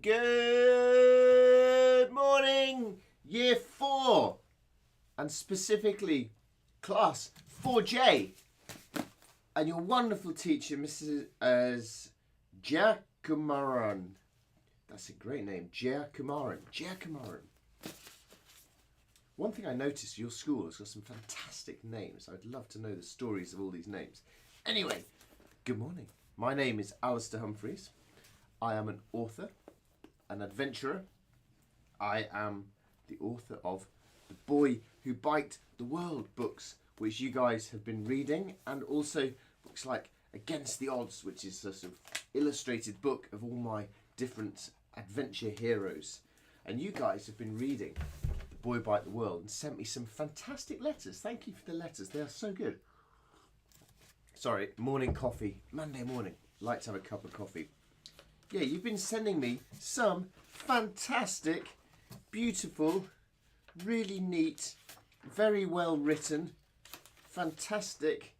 Good morning, Year 4, and specifically Class 4J, and your wonderful teacher, Mrs. Giacomaran. That's a great name, Giacomaran. One thing I noticed, your school has got some fantastic names. I'd love to know the stories of all these names. Anyway, good morning. My name is Alistair Humphreys. I am an author, an adventurer. I am the author of The Boy Who Biked the World books, which you guys have been reading, and also books like Against the Odds, which is a sort of illustrated book of all my different adventure heroes. And you guys have been reading The Boy Who Biked the World and sent me some fantastic letters. Thank you for the letters. They are so good. Sorry, morning coffee. Monday morning. Like to have a cup of coffee. Yeah, you've been sending me some fantastic, beautiful, really neat, very well written, fantastic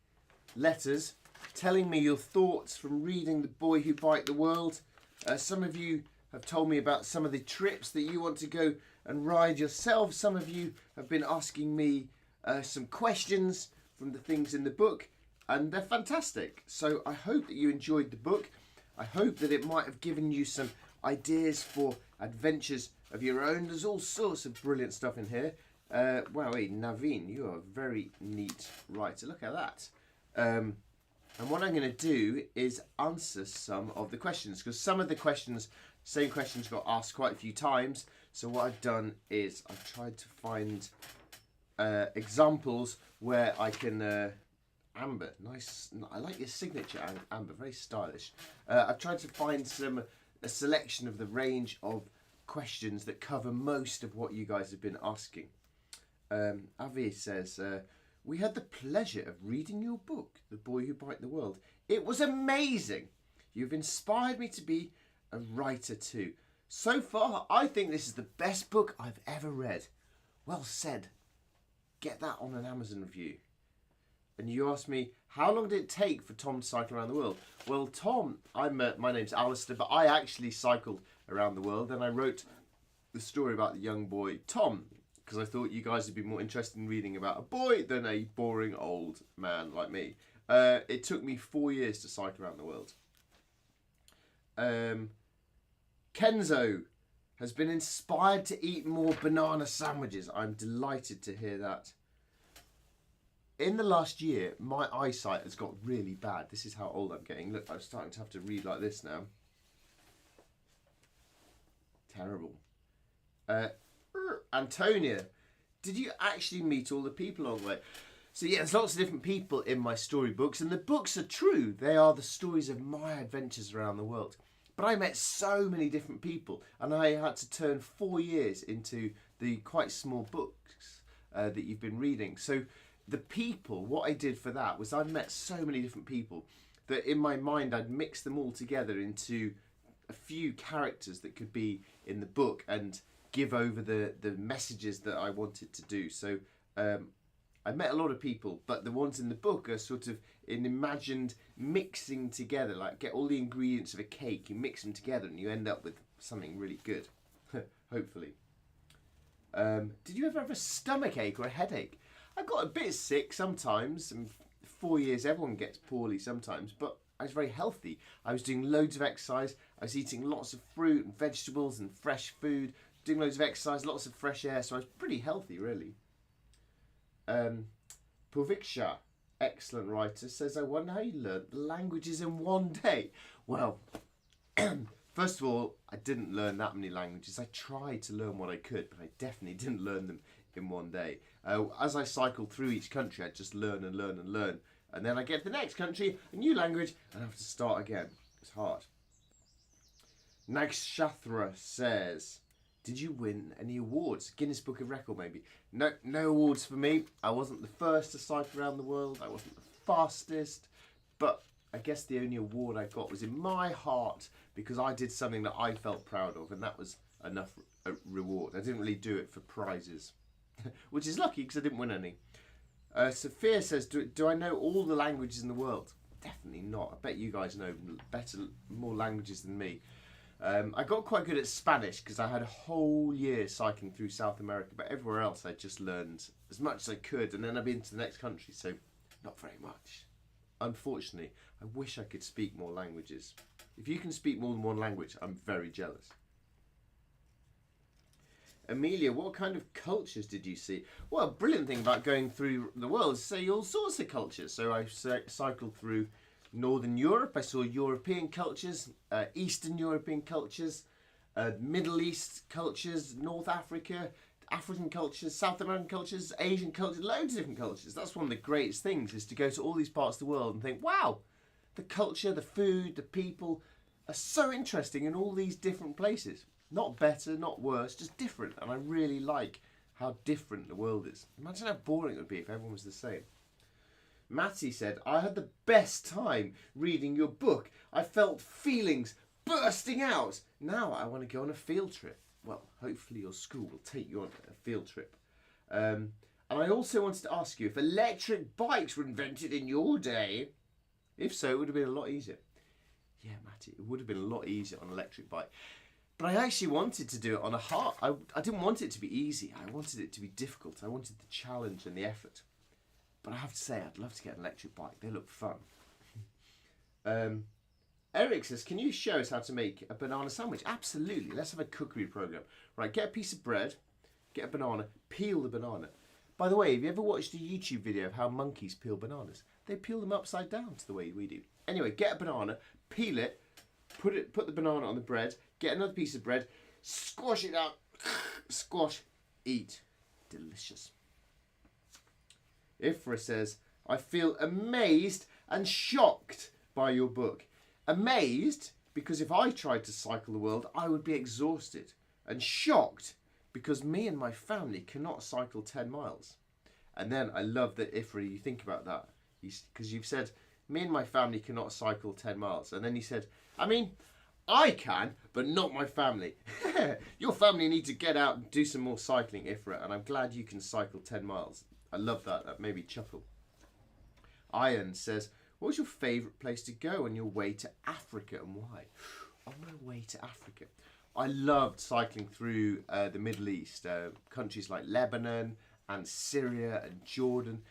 letters telling me your thoughts from reading The Boy Who Biked the World. Some of you have told me about some of the trips that you want to go and ride yourself. Some of you have been asking me some questions from the things in the book, and they're fantastic. So I hope that you enjoyed the book. I hope that it might have given you some ideas for adventures of your own. There's all sorts of brilliant stuff in here. Wow, Naveen, you are a very neat writer. Look at that. And what I'm going to do is answer some of the questions, because some of the questions, same questions got asked quite a few times. So what I've done is I've tried to find examples where I can... Amber, nice. I like your signature, Amber. Very stylish. I've tried to find a selection of the range of questions that cover most of what you guys have been asking. Avi says, we had the pleasure of reading your book, The Boy Who Biked the World. It was amazing. You've inspired me to be a writer too. So far, I think this is the best book I've ever read. Well said. Get that on an Amazon review. And you asked me, how long did it take for Tom to cycle around the world? Well, Tom, my name's Alistair, but I actually cycled around the world, and I wrote the story about the young boy, Tom, because I thought you guys would be more interested in reading about a boy than a boring old man like me. It took me 4 years to cycle around the world. Kenzo has been inspired to eat more banana sandwiches. I'm delighted to hear that. In the last year, my eyesight has got really bad. This is how old I'm getting. Look, I'm starting to have to read like this now. Terrible. Antonia, did you actually meet all the people along the way? So yeah, there's lots of different people in my storybooks, and the books are true. They are the stories of my adventures around the world. But I met so many different people, and I had to turn 4 years into the quite small books that you've been reading. So the people, what I did for that was I met so many different people that in my mind I'd mix them all together into a few characters that could be in the book and give over the messages that I wanted to do. So I met a lot of people, but the ones in the book are sort of an imagined mixing together, like get all the ingredients of a cake, you mix them together and you end up with something really good, hopefully. Did you ever have a stomach ache or a headache? I got a bit sick sometimes, and 4 years everyone gets poorly sometimes, but I was very healthy. I was doing loads of exercise, I was eating lots of fruit and vegetables and fresh food, doing loads of exercise, lots of fresh air, so I was pretty healthy really. Puviksha, excellent writer, says, I wonder how you learnt the languages in one day. Well, first of all, I didn't learn that many languages. I tried to learn what I could, but I definitely didn't learn them in one day. As I cycled through each country, I'd just learn and learn and learn. And then I get to the next country, a new language, and I have to start again. It's hard. Nakshatra says, did you win any awards? Guinness Book of Record, maybe? No awards for me. I wasn't the first to cycle around the world. I wasn't the fastest. But I guess the only award I got was in my heart because I did something that I felt proud of, and that was enough reward. I didn't really do it for prizes, which is lucky because I didn't win any. Sophia says, do I know all the languages in the world? Definitely not. I bet you guys know more languages than me. I got quite good at Spanish because I had a whole year cycling through South America, but everywhere else I just learned as much as I could, and then I've been to the next country, so not very much. Unfortunately, I wish I could speak more languages. If you can speak more than one language, I'm very jealous. Amelia, what kind of cultures did you see? Well, a brilliant thing about going through the world is see all sorts of cultures. So I cycled through Northern Europe. I saw European cultures, Eastern European cultures, Middle East cultures, North Africa, African cultures, South American cultures, Asian cultures, loads of different cultures. That's one of the greatest things, is to go to all these parts of the world and think, wow, the culture, the food, the people are so interesting in all these different places. Not better, not worse, just different. And I really like how different the world is. Imagine how boring it would be if everyone was the same. Matty said, I had the best time reading your book. I felt feelings bursting out. Now I want to go on a field trip. Well, hopefully your school will take you on a field trip. And I also wanted to ask you if electric bikes were invented in your day. If so, it would have been a lot easier. Yeah, Matty, it would have been a lot easier on an electric bike. But I actually wanted to do it on a hard... I didn't want it to be easy. I wanted it to be difficult. I wanted the challenge and the effort. But I have to say, I'd love to get an electric bike. They look fun. Eric says, can you show us how to make a banana sandwich? Absolutely. Let's have a cookery program. Right, get a piece of bread, get a banana, peel the banana. By the way, have you ever watched a YouTube video of how monkeys peel bananas? They peel them upside down to the way we do. Anyway, get a banana, peel it, put the banana on the bread, get another piece of bread, squash it out, squash, eat. Delicious. Ifra says, I feel amazed and shocked by your book. Amazed because if I tried to cycle the world, I would be exhausted. And shocked because me and my family cannot cycle 10 miles. And then I love that, Ifra, you think about that. Because you've said, me and my family cannot cycle 10 miles. And then you said, I mean, I can, but not my family. Your family need to get out and do some more cycling, Ifra. And I'm glad you can cycle 10 miles. I love that. That made me chuckle. Ian says, what was your favourite place to go on your way to Africa and why? On my way to Africa, I loved cycling through the Middle East, countries like Lebanon and Syria and Jordan.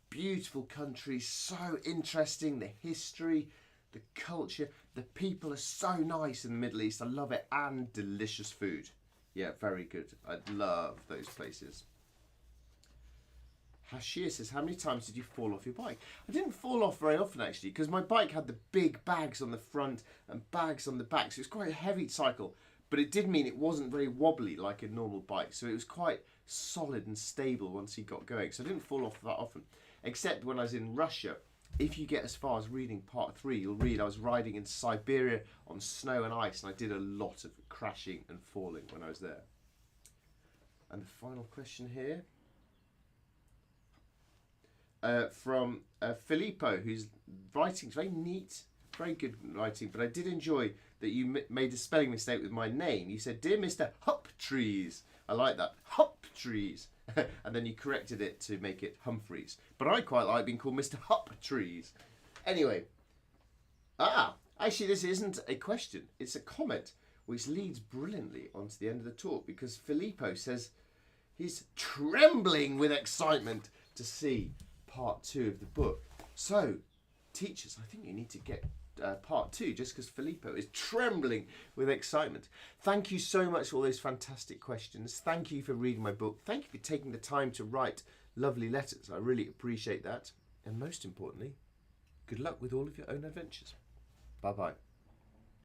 Beautiful countries, so interesting, the history, the culture, the people are so nice in the Middle East. I love it, and delicious food. Yeah, very good. I love those places. Hashir says, how many times did you fall off your bike? I didn't fall off very often, actually, because my bike had the big bags on the front and bags on the back, so it was quite a heavy cycle, but it did mean it wasn't very wobbly like a normal bike, so it was quite solid and stable once you got going, so I didn't fall off that often, except when I was in Russia. If you get as far as reading part 3, you'll read I was riding in Siberia on snow and ice, and I did a lot of crashing and falling when I was there. And the final question here, from Filippo, who's writing very neat, very good writing, but I did enjoy that you made a spelling mistake with my name. You said, dear Mr. Huptrees. I like that, Huptrees. And then you corrected it to make it Humphreys. But I quite like being called Mr. Huptrees. Anyway, actually this isn't a question, it's a comment, which leads brilliantly onto the end of the talk, because Filippo says he's trembling with excitement to see part 2 of the book. So, teachers, I think you need to get part 2 just because Filippo is trembling with excitement. Thank you so much for all those fantastic questions. Thank you for reading my book. Thank you for taking the time to write lovely letters. I really appreciate that. And most importantly, good luck with all of your own adventures. Bye-bye.